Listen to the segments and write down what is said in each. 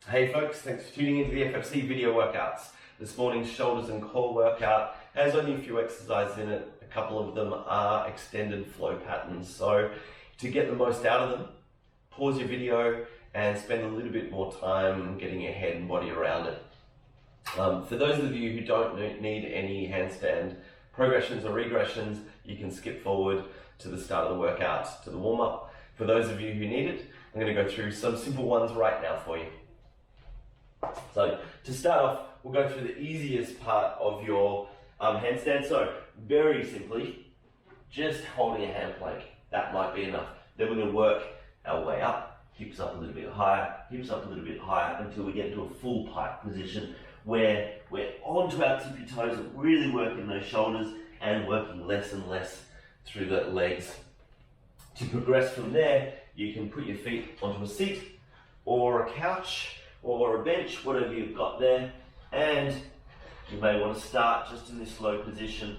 Hey folks, thanks for tuning into the FFC video workouts. This morning's shoulders and core workout has only a few exercises in it. A couple of them are extended flow patterns. So to get the most out of them, pause your video and spend a little bit more time getting your head and body around it. For those of you who don't need any handstand progressions or regressions, you can skip forward to the start of the workout, to the warm-up. For those of you who need it, I'm going to go through some simple ones right now for you. So to start off, we'll go through the easiest part of your handstand. So very simply, just holding a hand plank. That might be enough. Then we're going to work our way up, hips up a little bit higher, hips up a little bit higher until we get into a full pike position where we're onto our tippy toes and really working those shoulders and working less and less through the legs. To progress from there, you can put your feet onto a seat or a couch or a bench, whatever you've got there, and you may want to start just in this low position,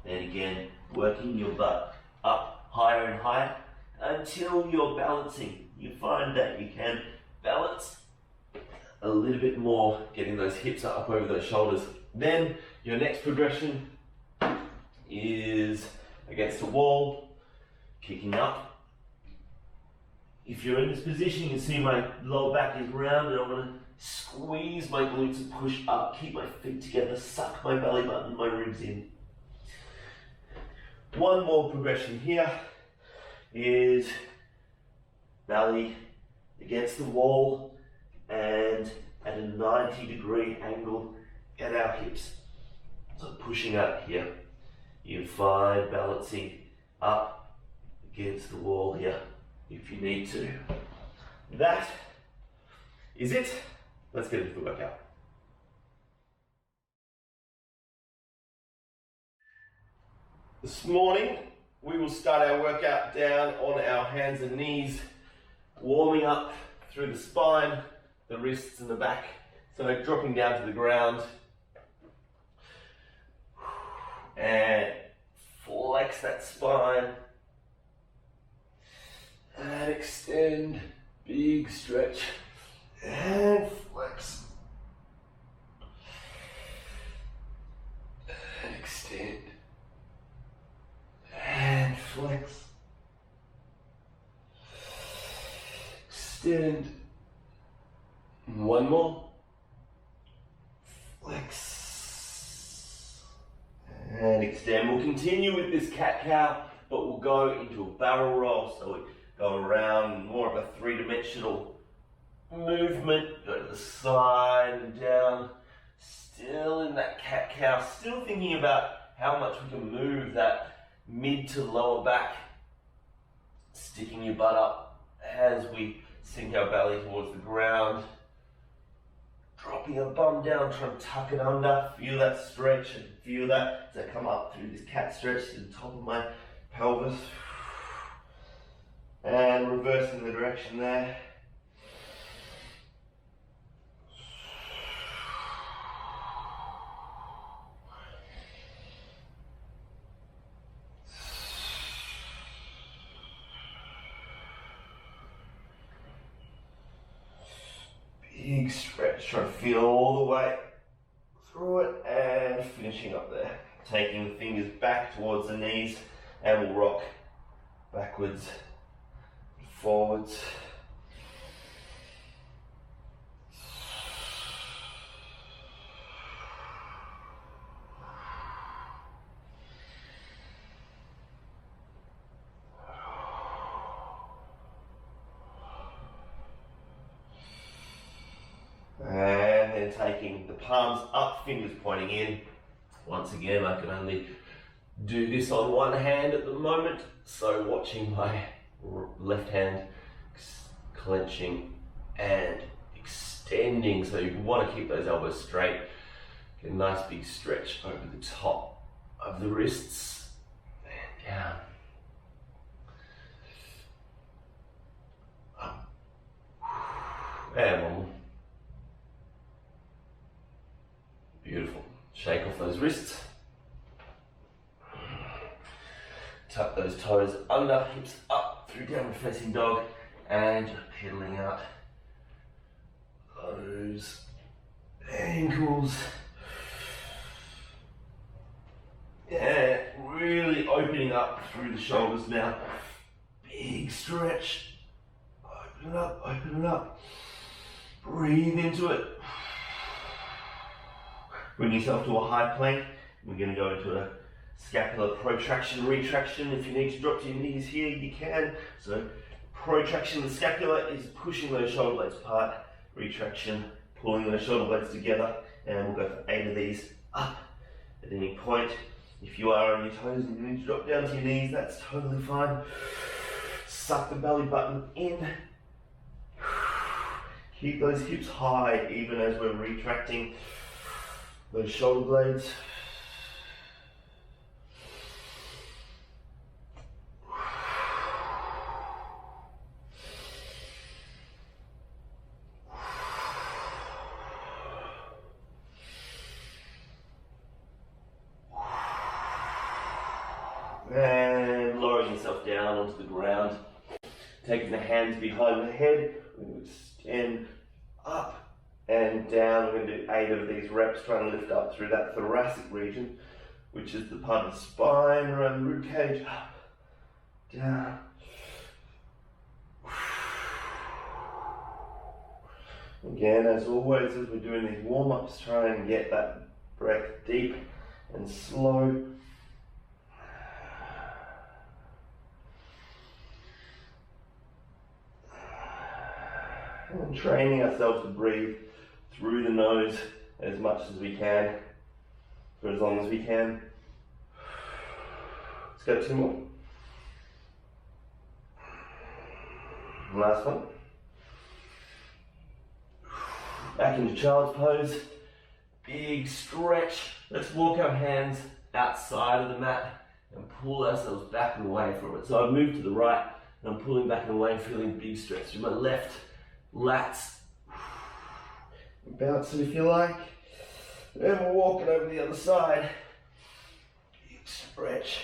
then again working your butt up higher and higher until you're balancing. You find that you can balance a little bit more, getting those hips up over those shoulders. Then your next progression is against a wall, kicking up. If you're in this position, you can see my lower back is round and I'm going to squeeze my glutes and push up, keep my feet together, suck my belly button, my ribs in. One more progression here is belly against the wall and at a 90-degree angle at our hips. So pushing up here. You find balancing up against the wall here if you need to. That is it. Let's get into the workout. This morning, we will start our workout down on our hands and knees, warming up through the spine, the wrists and the back. So dropping down to the ground and flex that spine and extend, big stretch and flex and extend and flex, extend. One more. Flex. And extend. We'll continue with this cat-cow, but we'll go into a barrel roll. So we go around more of a three-dimensional movement. Go to the side and down. Still in that cat-cow. Still thinking about how much we can move that mid to lower back. Sticking your butt up as we sink our belly towards the ground. Dropping a bum down, trying to tuck it under, feel that stretch and feel that as I come up through this cat stretch to the top of my pelvis. And reversing the direction there. Big stretch, try to feel all the way through it and finishing up there. Taking the fingers back towards the knees and we'll rock backwards, forwards. And then taking the palms up, fingers pointing in. Once again, I can only do this on one hand at the moment, so watching my left hand clenching and extending, so you want to keep those elbows straight. Get a nice big stretch over the top of the wrists and down. Up. And one more. Beautiful. Shake off those wrists. Tuck those toes under, hips up through downward facing dog, and just pedaling out those those ankles. Yeah, really opening up through the shoulders now. Big stretch. Open it up, open it up. Breathe into it. Bring yourself to a high plank. We're going to go into a scapular protraction, retraction. If you need to drop to your knees here, you can. So protraction of the scapula is pushing those shoulder blades apart. Retraction, pulling those shoulder blades together. And we'll go for 8 of these up at any point. If you are on your toes and you need to drop down to your knees, that's totally fine. Suck the belly button in. Keep those hips high even as we're retracting those shoulder blades. And lowering yourself down onto the ground. Taking the hands behind the head. We're going to extend up and down. We're going to do 8 of these reps, trying to lift up through that thoracic region, which is the part of the spine around the rib cage. Up, down. Again, as always, as we're doing these warm-ups, try and get that breath deep and slow. And training ourselves to breathe through the nose as much as we can, for as long as we can. Let's go 2 more. Last one. Back into child's pose. Big stretch. Let's walk our hands outside of the mat and pull ourselves back and away from it. So I've moved to the right and I'm pulling back and away, feeling big stretch through my left lats. Bounce it if you like. And we're walking over the other side. Big stretch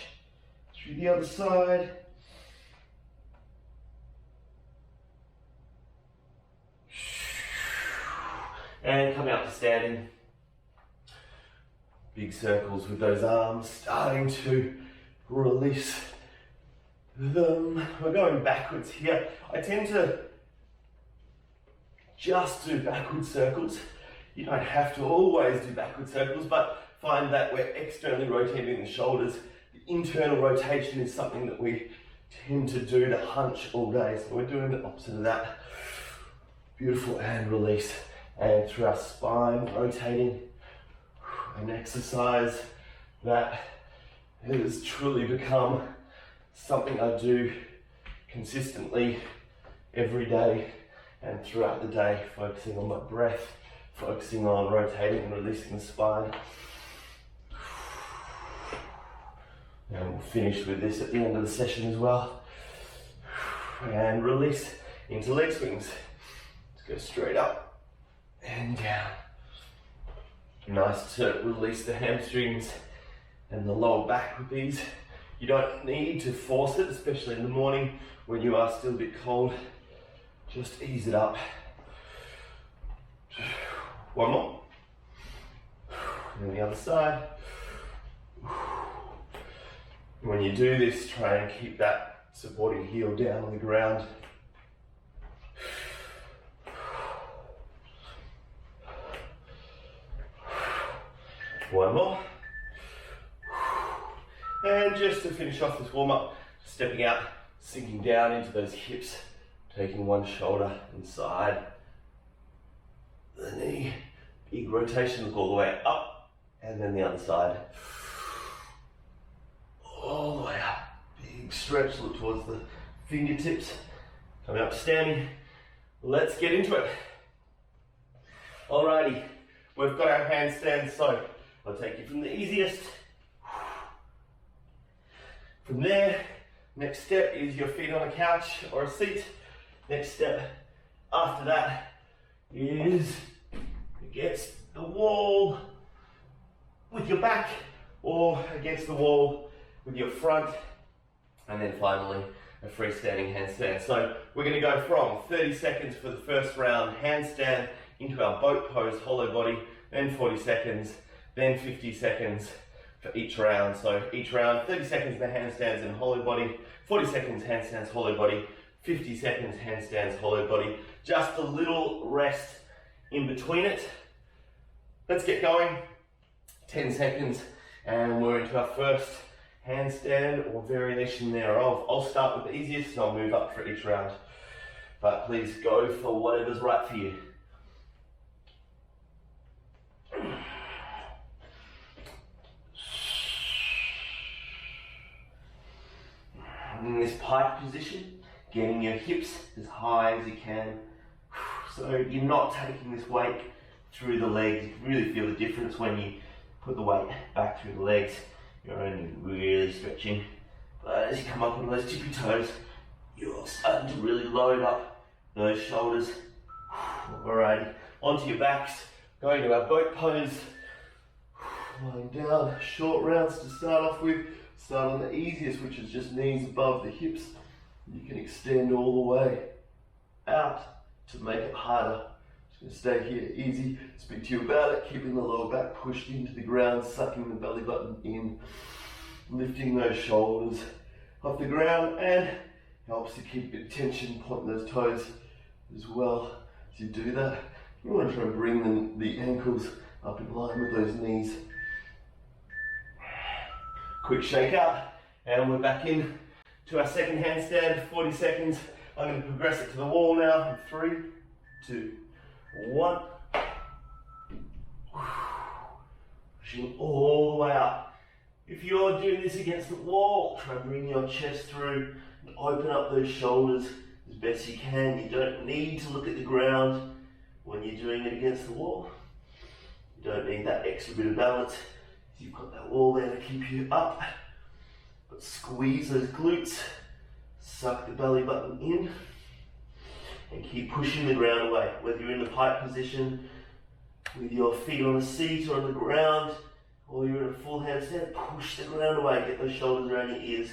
through the other side. And coming up to standing. Big circles with those arms, starting to release them. We're going backwards here. I tend to just do backward circles. You don't have to always do backward circles, but find that we're externally rotating the shoulders. The internal rotation is something that we tend to do to hunch all day. So we're doing the opposite of that. Beautiful, and release. And through our spine, rotating. An exercise that has truly become something I do consistently every day and throughout the day, focusing on my breath, focusing on rotating and releasing the spine. And we'll finish with this at the end of the session as well. And release into leg swings. Let's go straight up and down. Nice to release the hamstrings and the lower back with these. You don't need to force it, especially in the morning when you are still a bit cold. Just ease it up. 1 more. And the other side. When you do this, try and keep that supporting heel down on the ground. One more. And just to finish off this warm-up, stepping out, sinking down into those hips, taking one shoulder inside the knee. Big rotation, look all the way up, and then the other side. All the way up. Big stretch, look towards the fingertips. Coming up to standing. Let's get into it. Alrighty, we've got our handstands, so I'll take you from the easiest. From there, next step is your feet on a couch or a seat. Next step after that is against the wall with your back or against the wall with your front. And then finally, a freestanding handstand. So we're going to go from 30 seconds for the first round handstand into our boat pose, hollow body, then 40 seconds, then 50 seconds for each round. So each round, 30 seconds in the handstands and hollow body, 40 seconds handstands, hollow body, 50 seconds handstands, hollow body. Just a little rest in between it. Let's get going. 10 seconds and we're into our first handstand or variation thereof. I'll start with the easiest and I'll move up for each round. But please go for whatever's right for you. In this pike position, getting your hips as high as you can. So you're not taking this weight through the legs. You can really feel the difference when you put the weight back through the legs. You're only really stretching. But as you come up on those tippy toes, you're starting to really load up those shoulders. Alrighty, onto your backs, going to our boat pose. Lying down, short rounds to start off with. Start on the easiest, which is just knees above the hips. You can extend all the way out to make it harder. Just going to stay here, easy. Speak to you about it, keeping the lower back pushed into the ground, sucking the belly button in, lifting those shoulders off the ground, and helps to keep your tension, point those toes as well. As you do that, you want to try and bring the ankles up in line with those knees. Quick shake out, and we're back in to our second handstand, 40 seconds. I'm going to progress it to the wall now in 3, 2, 1. Pushing all the way out. If you're doing this against the wall, try and bring your chest through and open up those shoulders as best you can. You don't need to look at the ground when you're doing it against the wall. You don't need that extra bit of balance. You've got that wall there to keep you up, but squeeze those glutes, suck the belly button in, and keep pushing the ground away. Whether you're in the pike position, with your feet on the seat or on the ground, or you're in a full handstand, push the ground away, get those shoulders around your ears.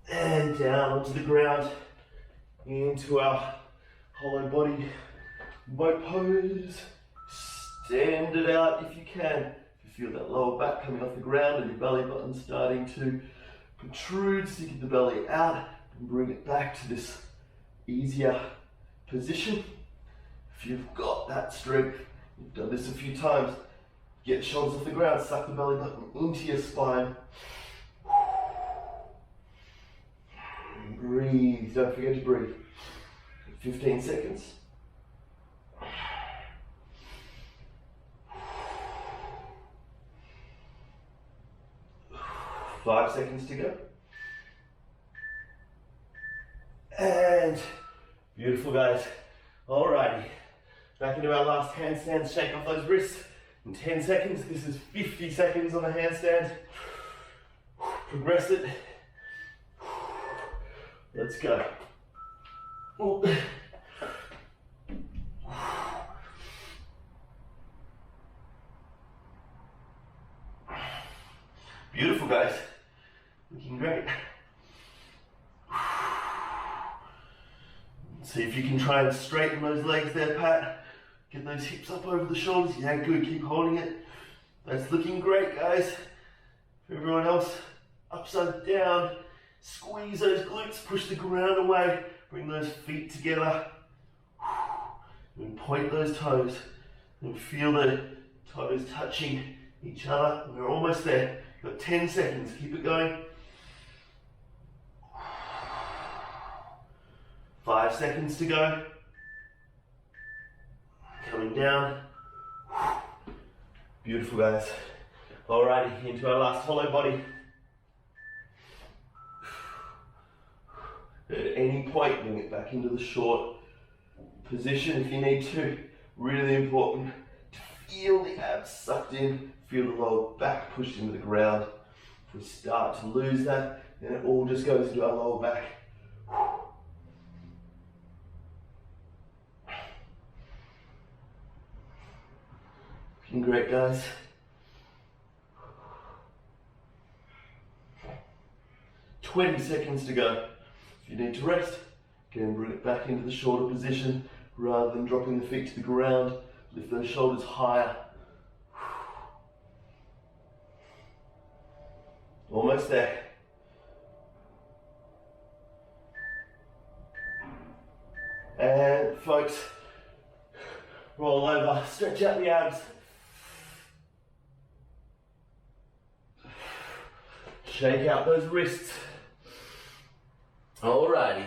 And down onto the ground, into our hollow body boat pose. Stand it out if you can. If you feel that lower back coming off the ground and your belly button starting to protrude, sticking the belly out and bring it back to this easier position. If you've got that strength, you've done this a few times, get the shoulders off the ground, suck the belly button into your spine. And breathe, don't forget to breathe. 15 seconds. 5 seconds to go. And beautiful, guys. Alrighty, back into our last handstand. Shake off those wrists in 10 seconds. This is 50 seconds on a handstand. Progress it. Let's go. Ooh. Beautiful, guys. Looking great. See if you can try and straighten those legs there, Pat. Get those hips up over the shoulders. Yeah, good. Keep holding it. That's looking great, guys. For everyone else, upside down. Squeeze those glutes. Push the ground away. Bring those feet together. And point those toes. And feel the toes touching each other. We're almost there. Got 10 seconds, keep it going. 5 seconds to go. Coming down. Beautiful, guys. Alrighty, into our last hollow body. At any point, bring it back into the short position if you need to. Really important to feel the abs sucked in. Feel the lower back pushed into the ground. If we start to lose that, then it all just goes into our lower back. Looking great, guys. 20 seconds to go. If you need to rest, again, bring it back into the shorter position. rather than dropping the feet to the ground. Lift those shoulders higher. Almost there. And folks, roll over, stretch out the abs. Shake out those wrists. Alrighty,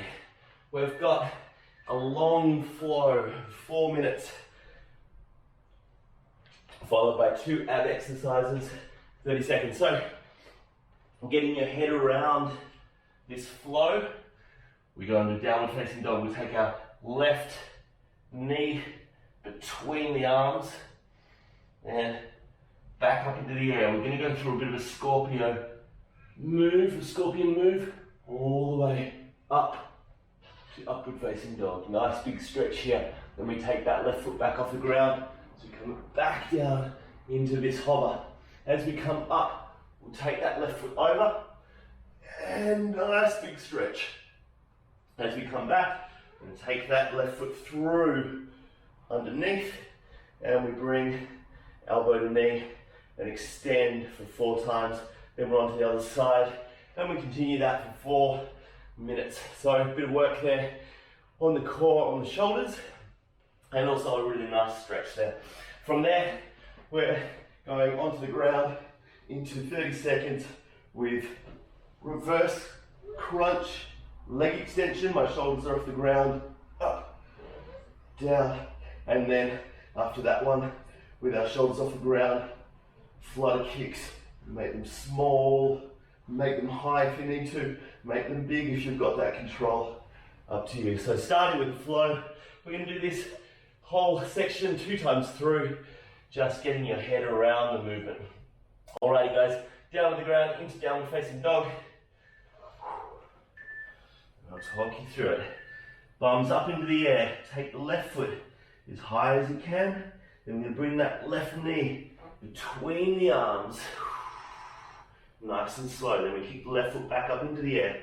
we've got a long flow, 4 minutes, followed by 2 ab exercises, 30 seconds. So, getting your head around this flow, we go into downward facing dog. We take our left knee between the arms and back up into the air. We're going to go through a bit of a scorpion move, all the way up to upward facing dog. Nice big stretch here. Then we take that left foot back off the ground. So we come back down into this hover. As we come up, we'll take that left foot over and nice big stretch. As we come back, we're going to take that left foot through underneath and we bring elbow to knee and extend for 4 times. Then we're on to the other side and we continue that for 4 minutes. So a bit of work there on the core, on the shoulders, and also a really nice stretch there. From there, we're going onto the ground into 30 seconds with reverse crunch, leg extension. My shoulders are off the ground, up, down, and then after that one, with our shoulders off the ground, flutter kicks. Make them small, make them high if you need to, make them big if you've got that control, up to you. So starting with the flow, we're going to do this whole section 2 times through, just getting your head around the movement. Alrighty guys, down on the ground, into downward facing dog. I'll talk you through it. Thumbs up into the air, take the left foot as high as you can, then we're going to bring that left knee between the arms. Nice and slow. Then we kick the left foot back up into the air.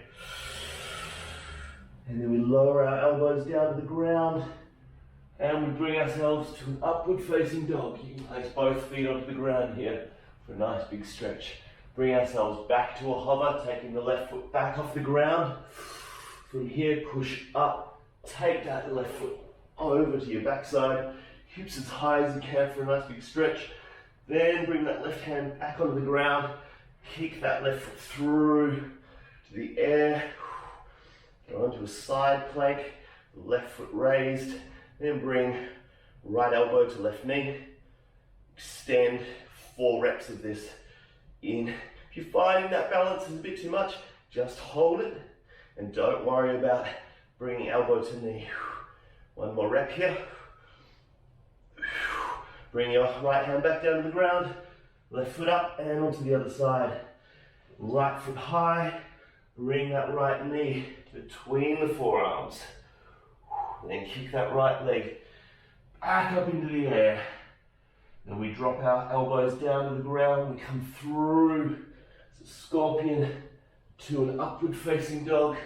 And then we lower our elbows down to the ground. And we bring ourselves to an upward facing dog. You can place both feet onto the ground here for a nice big stretch. Bring ourselves back to a hover, taking the left foot back off the ground. From here, push up. Take that left foot over to your backside. Hips as high as you can for a nice big stretch. Then bring that left hand back onto the ground. Kick that left foot through to the air. Go onto a side plank, left foot raised. Then bring right elbow to left knee. Extend 4 reps of this in. If you're finding that balance is a bit too much, just hold it and don't worry about bringing elbow to knee. 1 more rep here. Bring your right hand back down to the ground. Left foot up and onto the other side. Right foot high. Bring that right knee between the forearms. Then kick that right leg back up into the air. Then we drop our elbows down to the ground. We come through as a scorpion to an upward facing dog.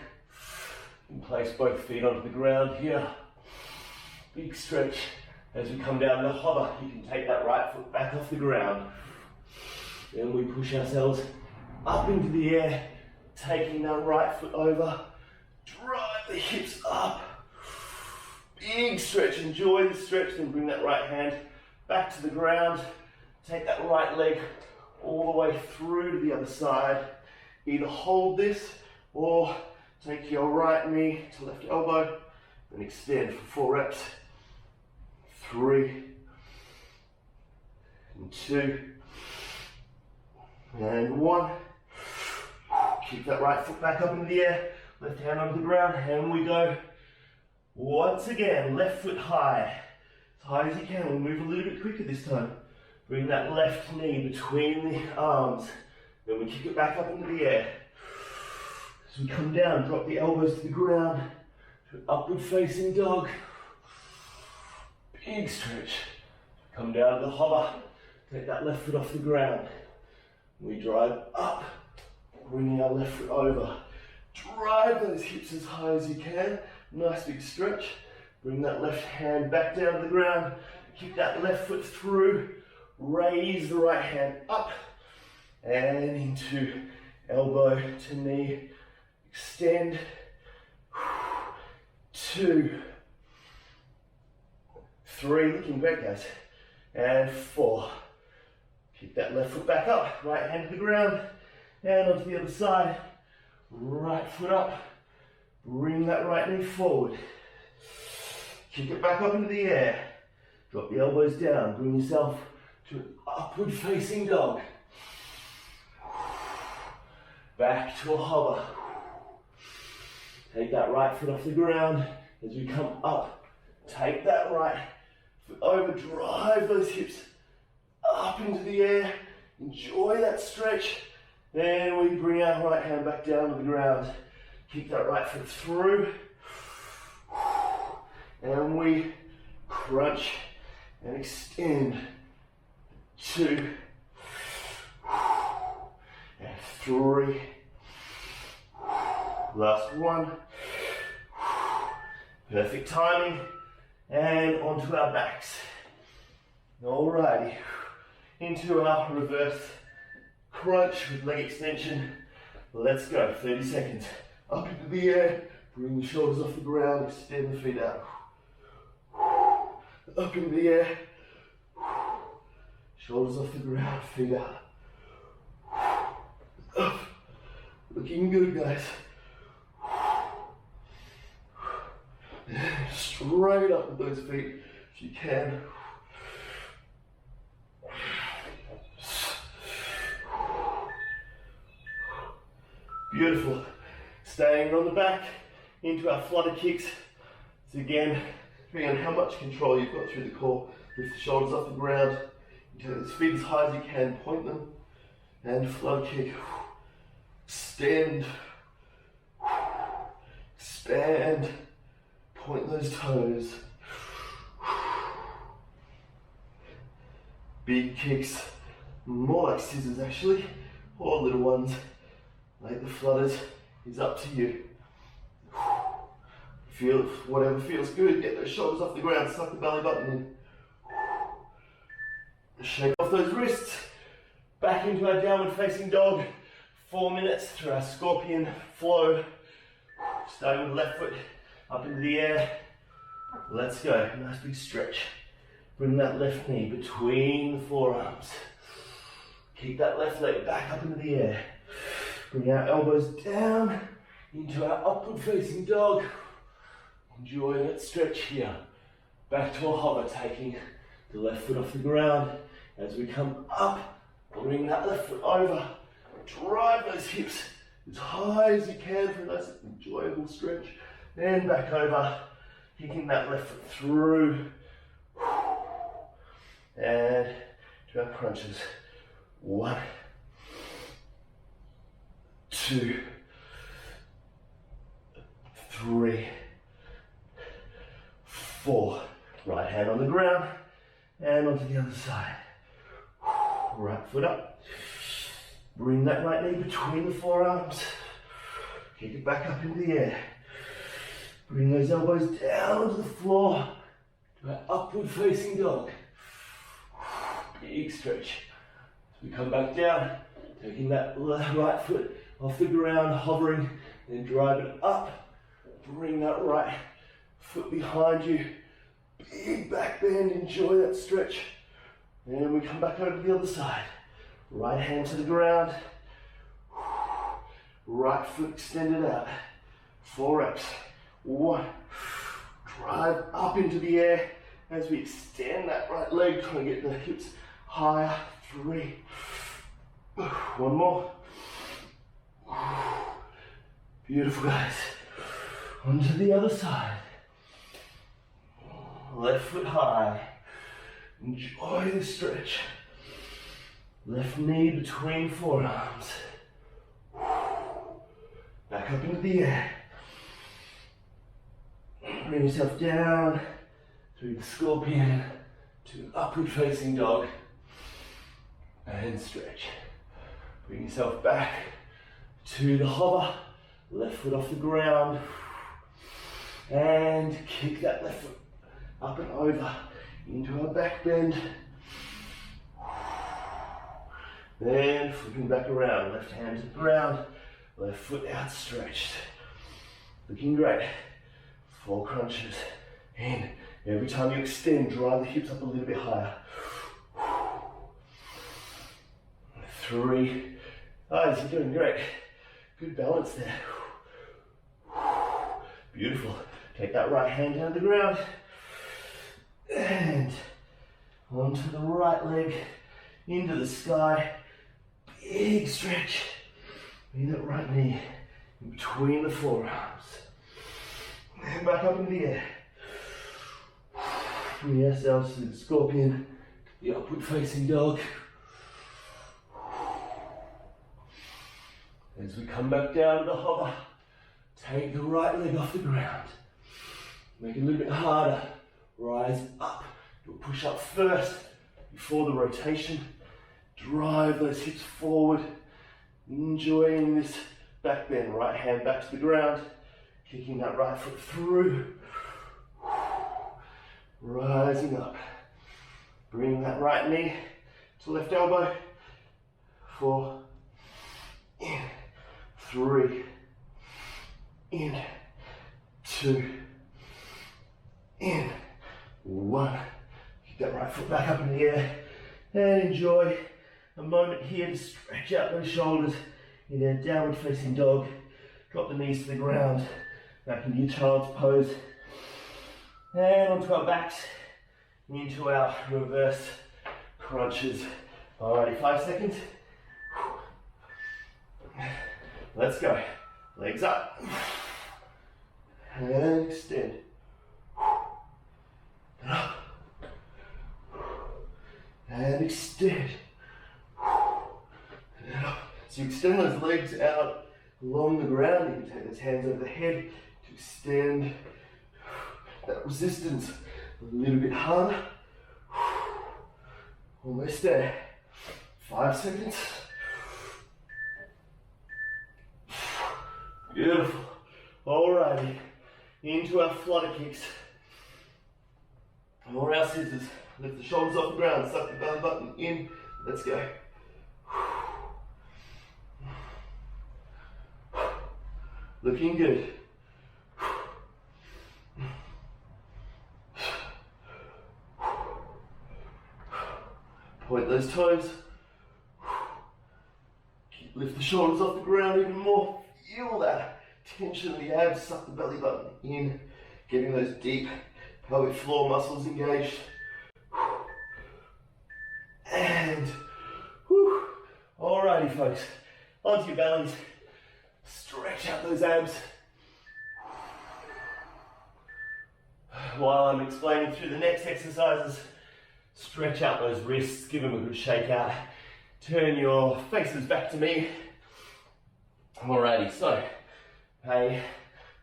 And place both feet onto the ground here. Big stretch. As we come down to the hover, you can take that right foot back off the ground. Then we push ourselves up into the air, taking that right foot over, drive the hips up. Big stretch, enjoy the stretch, then bring that right hand back to the ground. Take that right leg all the way through to the other side. Either hold this or take your right knee to left elbow and extend for 4 reps. 3 and 2 and 1. Keep that right foot back up into the air, left hand onto the ground, and we go. Once again, left foot high, as high as you can. We'll move a little bit quicker this time. Bring that left knee between the arms, then we kick it back up into the air. As we come down, drop the elbows to the ground, to an upward facing dog. Big stretch. Come down to the hover. Take that left foot off the ground. We drive up, bringing our left foot over. Drive those hips as high as you can. Nice big stretch. Bring that left hand back down to the ground. Kick that left foot through. Raise the right hand up and into elbow to knee. Extend. 2, 3, looking great guys, and 4. Kick that left foot back up, right hand to the ground, and onto the other side. Right foot up, bring that right knee forward. Kick it back up into the air. Drop the elbows down, bring yourself to an upward facing dog. Back to a hover. Take that right foot off the ground as we come up. Take that right foot over, drive those hips up into the air. Enjoy that stretch. Then we bring our right hand back down to the ground. Kick that right foot through. And we crunch and extend. 2 and 3. Last one. Perfect timing. And onto our backs. Alrighty. Into our reverse crunch with leg extension. Let's go. 30 seconds. Up into the air. Bring the shoulders off the ground. Extend the feet out. Up into the air. Shoulders off the ground. Feet out. Up. Looking good, guys. Straight up with those feet if you can. Beautiful. Staying on the back into our flutter kicks. So again, depending on how much control you've got through the core, lift the shoulders off the ground. You take those feet as high as you can, point them, and flutter kick. Extend. Expand. Point those toes. Big kicks, more like scissors actually, or little ones, like the flutters, is up to you. Feel whatever feels good, get those shoulders off the ground, suck the belly button in. Shake off those wrists, back into our downward facing dog. 4 minutes through our scorpion flow, starting with left foot up into the air. Let's go. Nice big stretch. Bring that left knee between the forearms. Keep that left leg back up into the air. Bring our elbows down into our upward facing dog. Enjoy that stretch here. Back to a hover, taking the left foot off the ground. As we come up, bring that left foot over. Drive those hips as high as you can for a nice enjoyable stretch. And back over, kicking that left foot through. And to our crunches. 1, 2, 3, 4. Right hand on the ground and onto the other side. Right foot up. Bring that right knee between the forearms. Kick it back up into the air. Bring those elbows down to the floor to our upward facing dog. Big stretch. As we come back down, taking that right foot off the ground, hovering, then drive it up. Bring that right foot behind you. Big back bend, enjoy that stretch. And we come back over to the other side. Right hand to the ground. Right foot extended out. 4 reps. 1. Drive up into the air as we extend that right leg, trying to get the hips higher. 3. 1 more. Beautiful, guys. Onto the other side. Left foot high. Enjoy the stretch. Left knee between forearms. Back up into the air. Bring yourself down through the scorpion to upward facing dog. And stretch. Bring yourself back to the hover. Left foot off the ground. And kick that left foot up and over into our back bend. Then flipping back around, left hand to the ground, left foot outstretched. Looking great. 4 crunches. And every time you extend, drive the hips up a little bit higher. 3. Guys, you're doing great. Good balance there. Beautiful. Take that right hand down to the ground. And onto the right leg, into the sky. Big stretch. Bring that right knee in between the forearms. And back up into the air. Bring ourselves to the scorpion, the upward facing dog. As we come back down to the hover, take the right leg off the ground. Make it a little bit harder. Rise up. Do a push up first before the rotation. Drive those hips forward. Enjoying this back bend. Right hand back to the ground. Kicking that right foot through. Rising up. Bring that right knee to left elbow. 4. In. 3. In. 2. In. 1. Keep that right foot back up in the air. And enjoy a moment here to stretch out those shoulders in a downward facing dog. Drop the knees to the ground. Back into your child's pose. And onto our backs. Into our reverse crunches. Alrighty, 5 seconds. Let's go. Legs up. And extend. And up. And extend. And up. So you extend those legs out along the ground. You can take those hands over the head to extend that resistance a little bit harder. Almost there. 5 seconds. Beautiful. Alrighty. Into our flutter kicks. Or our scissors. Lift the shoulders off the ground. Suck the belly button in. Let's go. Looking good. Point those toes. Lift the shoulders off the ground even more. Feel that tension of the abs. Suck the belly button in. Getting those deep pelvic floor muscles engaged. And whew. Alrighty folks, onto your bellies. Stretch out those abs. While I'm explaining through the next exercises, stretch out those wrists, give them a good shake out. Turn your faces back to me. Alrighty, so a bit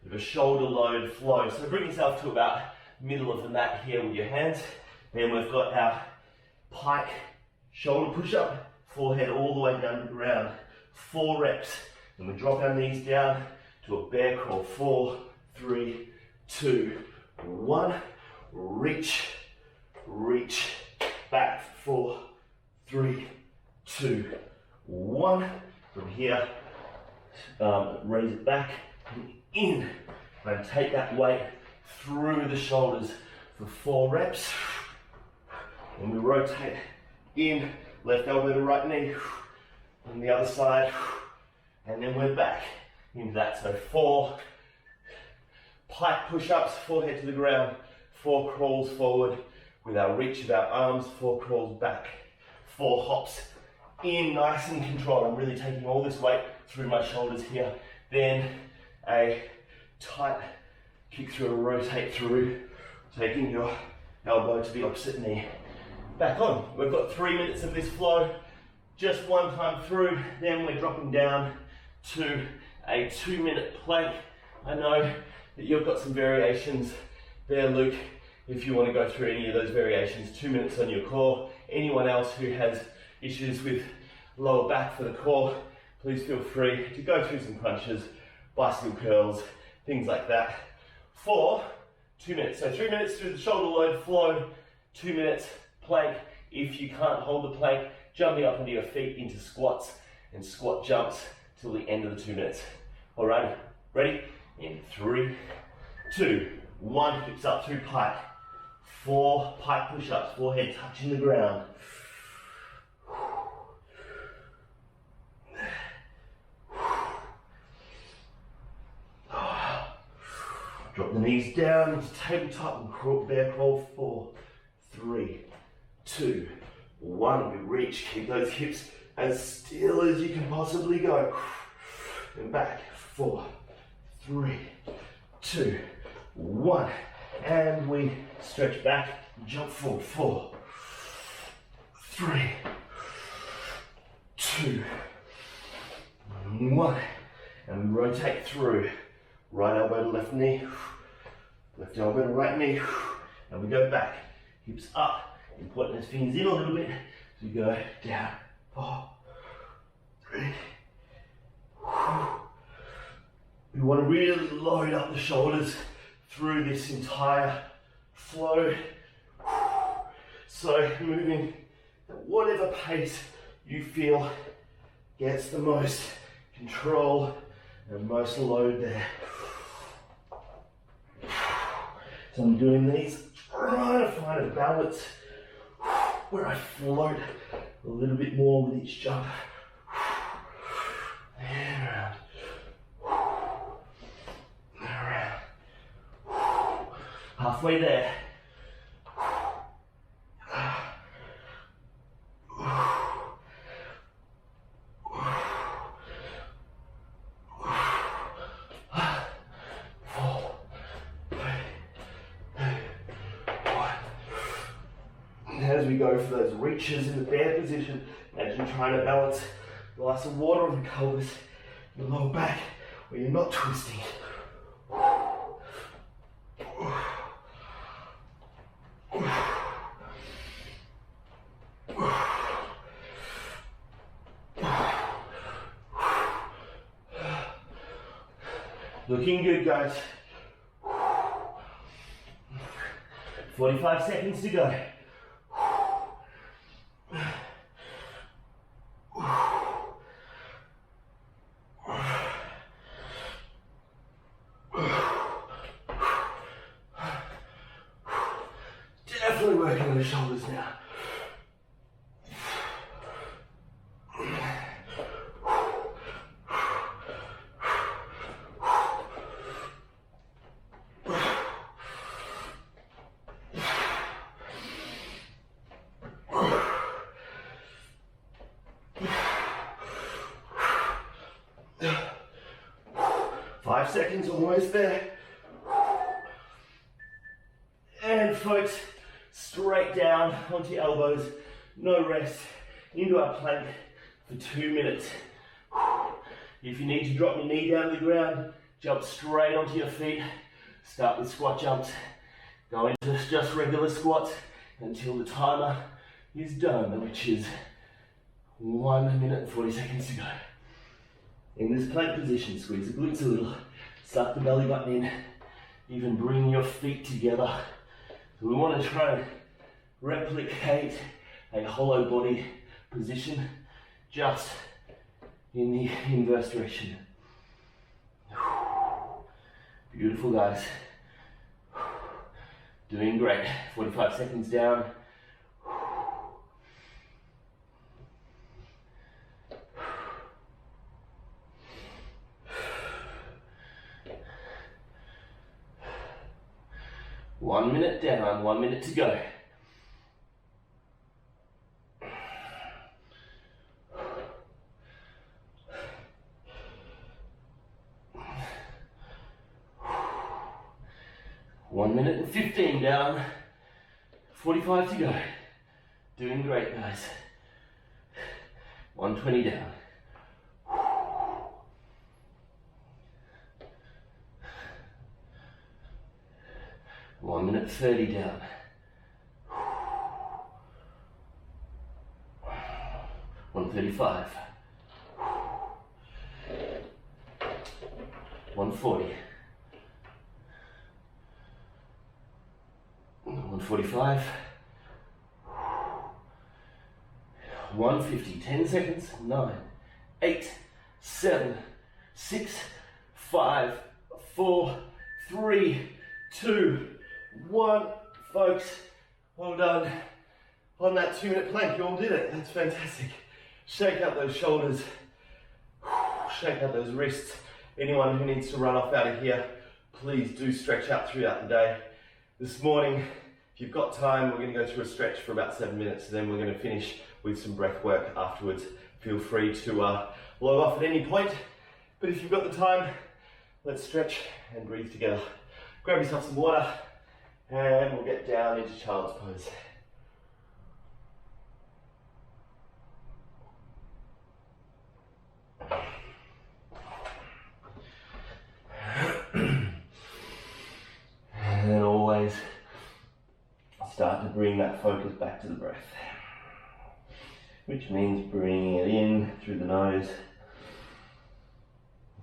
of a shoulder load flow. So bring yourself to about middle of the mat here with your hands. Then we've got our pike shoulder push-up, forehead all the way down to the ground. 4 reps. Then we drop our knees down to a bear crawl. 4, 3, 2, 1. Reach, reach, back. 4, 3, 2, 1. From here, raise it back and in. And take that weight through the shoulders for 4 reps. And we rotate in, left elbow to right knee. On the other side. And then we're back into that. So 4 pike push-ups, forehead to the ground. 4 crawls forward with our reach of our arms. 4 crawls back. 4 hops in, nice and controlled. I'm really taking all this weight through my shoulders here. Then a tight kick through, a rotate through, taking your elbow to the opposite knee. Back on. We've got 3 minutes of this flow. Just one time through, then we're dropping down to a 2-minute plank. I know that you've got some variations there, Luke. If you want to go through any of those variations, 2 minutes on your core. Anyone else who has issues with lower back for the core, please feel free to go through some crunches, bicycle curls, things like that. for 2 minutes. So 3 minutes through the shoulder load flow, 2 minutes plank. If you can't hold the plank, jumping up into your feet into squats and squat jumps till the end of the 2 minutes. Alrighty, ready? In 3, 2, 1, hips up through pike. 4 pike push-ups, forehead touching the ground. Drop the knees down into tabletop and crawl, bear crawl. 4, 3, 2, 1. We reach. Keep those hips as still as you can possibly go. And back. 4, 3, 2, 1. And we stretch back, jump forward. 4, 3, 2, 1. And we rotate through. Right elbow to left knee, left elbow to right knee, and we go back. Hips up, important those fingers in a little bit. So you go down. 4, 3. We want to really load up the shoulders through this entire flow. So moving at whatever pace you feel gets the most control and most load there. So I'm doing these, trying to find a balance where I float a little bit more with each jump. And around. Around. Halfway there. As we go for those reaches in the bear position, as you're trying to balance a glass of water on the pelvis, your lower back, where you're not twisting. Looking good, guys. 45 seconds to go. Definitely working on the shoulders now. Five seconds, almost there. And folks, straight down onto your elbows, no rest, into our plank for 2 minutes. If you need to drop your knee down to the ground, jump straight onto your feet. Start with squat jumps. Go into just regular squats until the timer is done, which is 1 minute and 40 seconds to go. In this plank position, squeeze the glutes a little, suck the belly button in, even bring your feet together. So we want to try and replicate a hollow body position, just in the inverse direction. Beautiful, guys. Doing great. 45 seconds down. One minute down, 1 minute to go. One minute and 15 down, 45 to go. Doing great, guys. 120 down. One minute 30 down. 135. 140. 145. 150, 10 seconds, 9, 8, 7, 6, 5, 4, 3, 2, 1. Folks, well done. On that 2-minute plank, you all did it. That's fantastic. Shake out those shoulders. Shake out those wrists. Anyone who needs to run off out of here, please do stretch out throughout the day. This morning, if you've got time, we're going to go through a stretch for about 7 minutes, and then we're going to finish with some breath work afterwards. Feel free to log off at any point, but if you've got the time, let's stretch and breathe together. Grab yourself some water, and we'll get down into child's pose. And then always start to bring that focus back to the breath, which means bringing it in through the nose,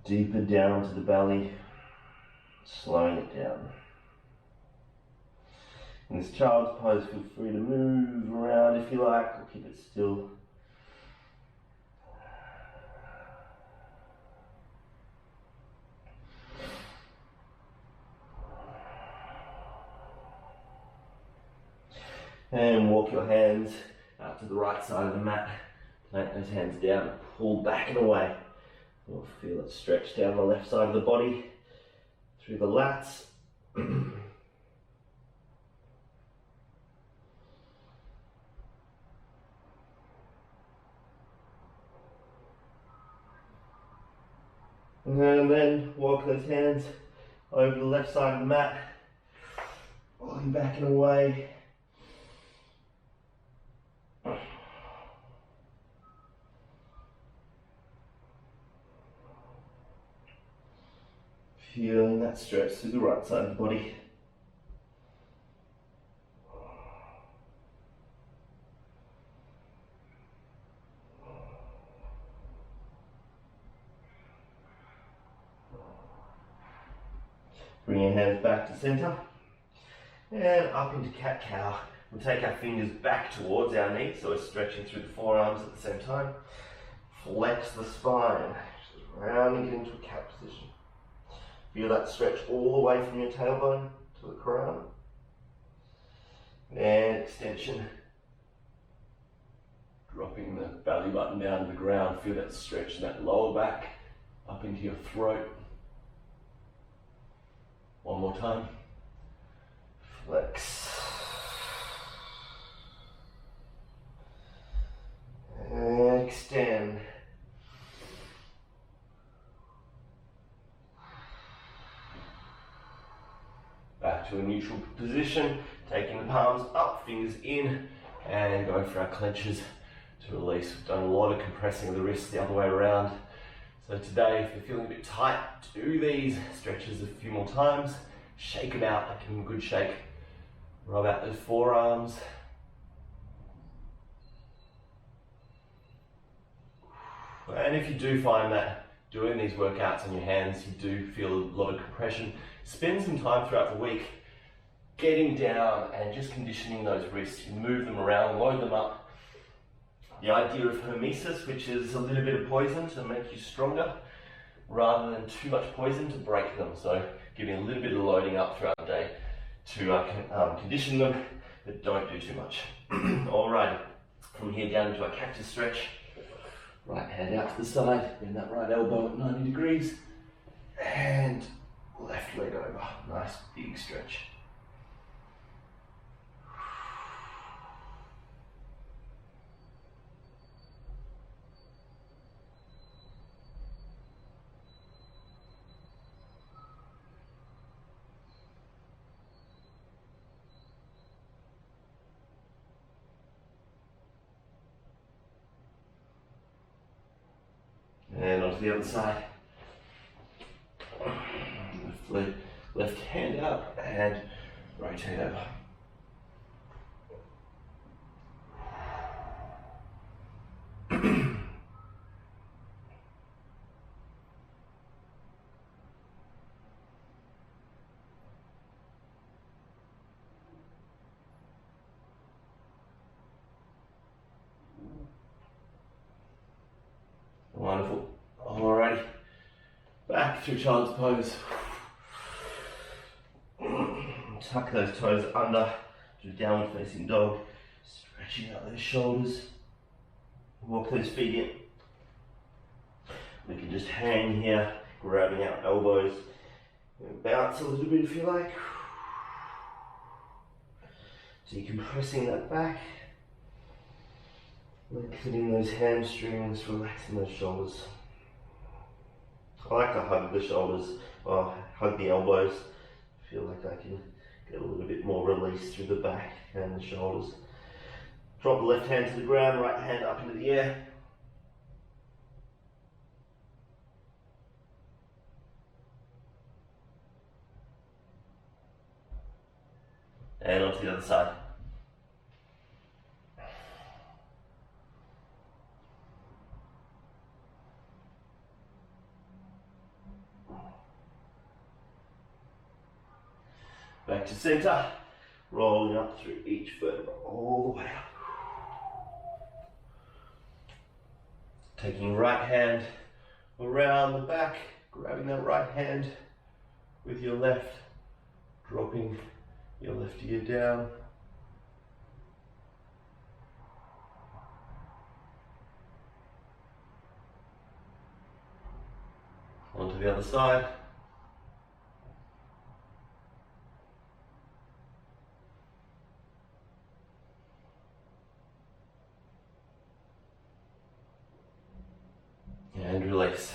deeper down to the belly, slowing it down. In this child's pose, feel free to move around if you like, or keep it still. And walk your hands out to the right side of the mat. Plant those hands down, pull back and away. You'll feel it stretch down the left side of the body, through the lats. And then walk those hands over the left side of the mat, pulling back and away. Feeling that stretch through the right side of the body. Bring your hands back to center and up into cat-cow. We'll take our fingers back towards our knees, so we're stretching through the forearms at the same time. Flex the spine, just rounding it into a cat position. Feel that stretch all the way from your tailbone to the crown. And extension. Dropping the belly button down to the ground. Feel that stretch in that lower back, up into your throat. One more time. Flex. And extend. Back to a neutral position, taking the palms up, fingers in, and go for our clenches to release. We've done a lot of compressing of the wrists the other way around. So today, if you're feeling a bit tight, do these stretches a few more times. Shake them out, give them a good shake. Rub out those forearms. And if you do find that doing these workouts on your hands, you do feel a lot of compression, spend some time throughout the week getting down and just conditioning those wrists. You move them around, load them up. The idea of hormesis, which is a little bit of poison to make you stronger, rather than too much poison to break them. So giving a little bit of loading up throughout the day to condition them, but don't do too much. Alright, from here down into our cactus stretch. Right hand out to the side, bend that right elbow at 90 degrees, and left leg over. Nice big stretch. And onto the other side. Left hand up and rotate over. back through child's pose. Tuck those toes under to downward facing dog. Stretching out those shoulders. Walk those feet in. We can just hang here, grabbing our elbows. And bounce a little bit if you like. Decompressing that back. Lengthening those hamstrings, relaxing those shoulders. I like to hug the shoulders, or hug the elbows. I feel like I can get a little bit more release through the back and the shoulders. Drop the left hand to the ground, right hand up into the air. And onto the other side. Back to center, rolling up through each vertebra all the way up. Taking right hand around the back, grabbing that right hand with your left, dropping your left ear down. Onto the other side. And release.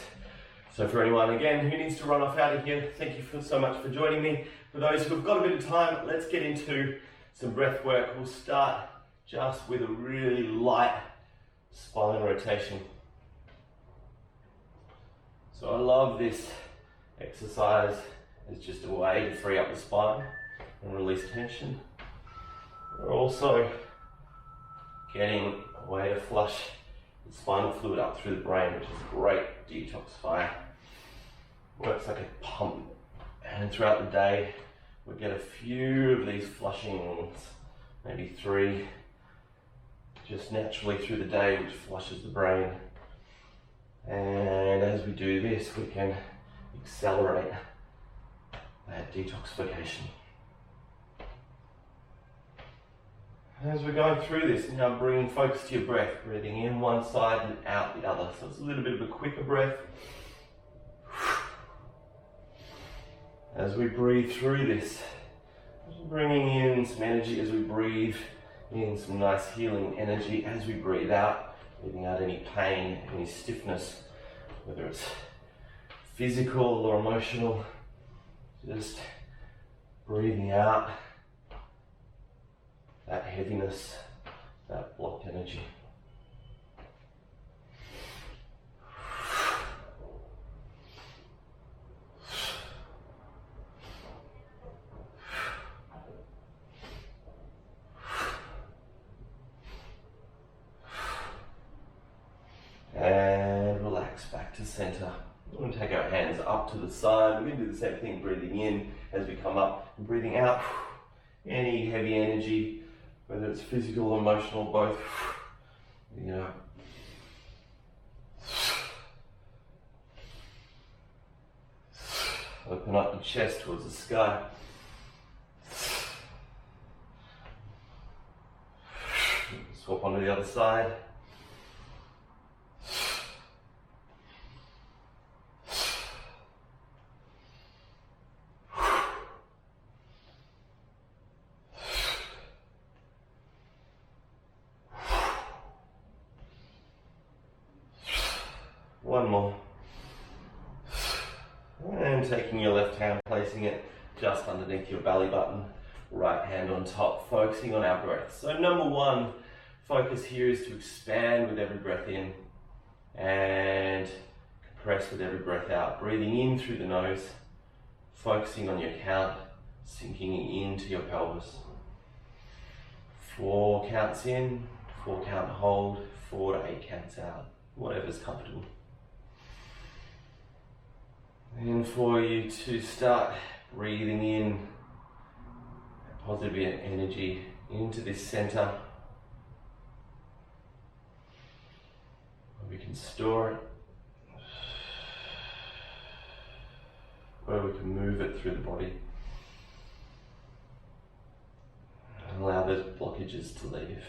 So for anyone, again, who needs to run off out of here, thank you so much for joining me. For those who've got a bit of time, let's get into some breath work. We'll start just with a really light spine rotation. So I love this exercise. It's just a way to free up the spine and release tension. We're also getting a way to flush the spinal fluid up through the brain, which is a great detoxifier. Works like a pump. And throughout the day, we get a few of these flushings, maybe 3, just naturally through the day, which flushes the brain. And as we do this, we can accelerate that detoxification. As we're going through this, now bringing focus to your breath, breathing in one side and out the other. So it's a little bit of a quicker breath. As we breathe through this, just bringing in some energy as we breathe in, some nice healing energy as we breathe out, leaving out any pain, any stiffness, whether it's physical or emotional. Just breathing out that heaviness, that blocked energy. And relax back to center. We're going to take our hands up to the side. We're going to do the same thing, breathing in as we come up and breathing out. Any heavy energy, whether it's physical or emotional, both. Open up the chest towards the sky. Swap onto the other side. One more. And taking your left hand, placing it just underneath your belly button, right hand on top, focusing on our breath. So number one, focus here is to expand with every breath in and compress with every breath out. Breathing in through the nose, focusing on your count, sinking into your pelvis. 4 counts in, 4 count hold, 4 to 8 counts out, whatever's comfortable. And for you to start breathing in positive energy into this center, we can store it. where we can move it through the body and allow those blockages to leave.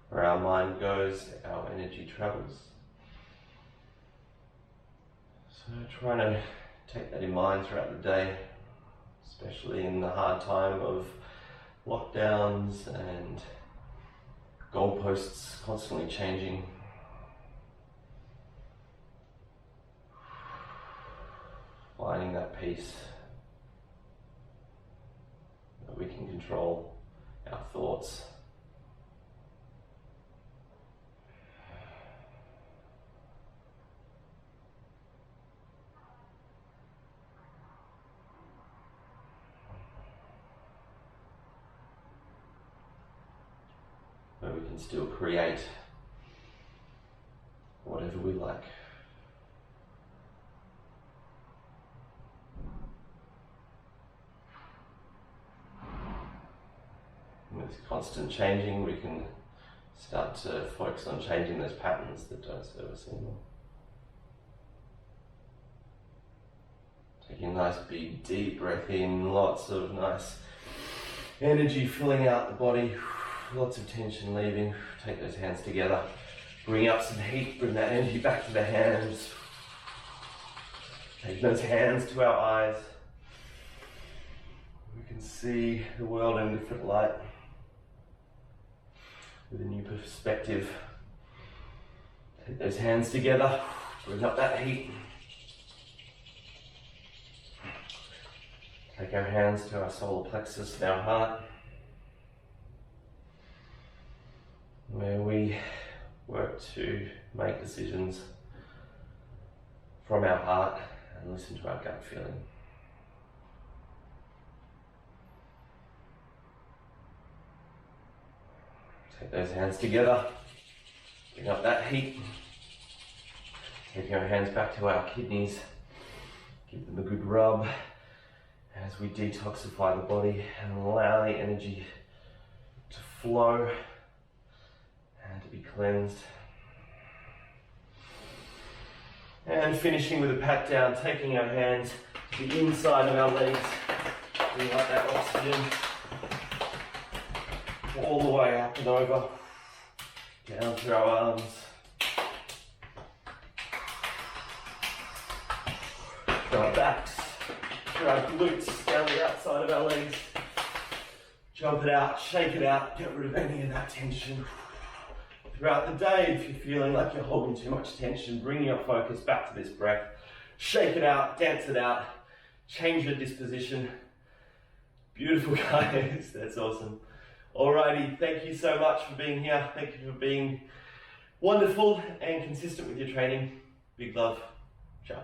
Where our mind goes, our energy travels. So trying to take that in mind throughout the day, especially in the hard time of lockdowns and goalposts constantly changing. Finding that peace that we can control our thoughts. Where we can still create whatever we like. With constant changing, we can start to focus on changing those patterns that don't serve us anymore. Taking a nice big deep breath in, lots of nice energy filling out the body. Lots of tension leaving. Take those hands together. Bring up some heat. Bring that energy back to the hands. Take those hands to our eyes. We can see the world in a different light. With a new perspective. Take those hands together. Bring up that heat. Take our hands to our solar plexus and our heart, where we work to make decisions from our heart and listen to our gut feeling. Take those hands together, bring up that heat, taking our hands back to our kidneys, give them a good rub as we detoxify the body and allow the energy to flow and to be cleansed. And finishing with a pat down, taking our hands to the inside of our legs, bring up that oxygen all the way up and over, down through our arms, through our backs, through our glutes, down the outside of our legs. Jump it out, shake it out, get rid of any of that tension. Throughout the day, if you're feeling like you're holding too much tension, bring your focus back to this breath. Shake it out, dance it out, change your disposition. Beautiful, guys, that's awesome. Alrighty, thank you so much for being here. Thank you for being wonderful and consistent with your training. Big love, ciao.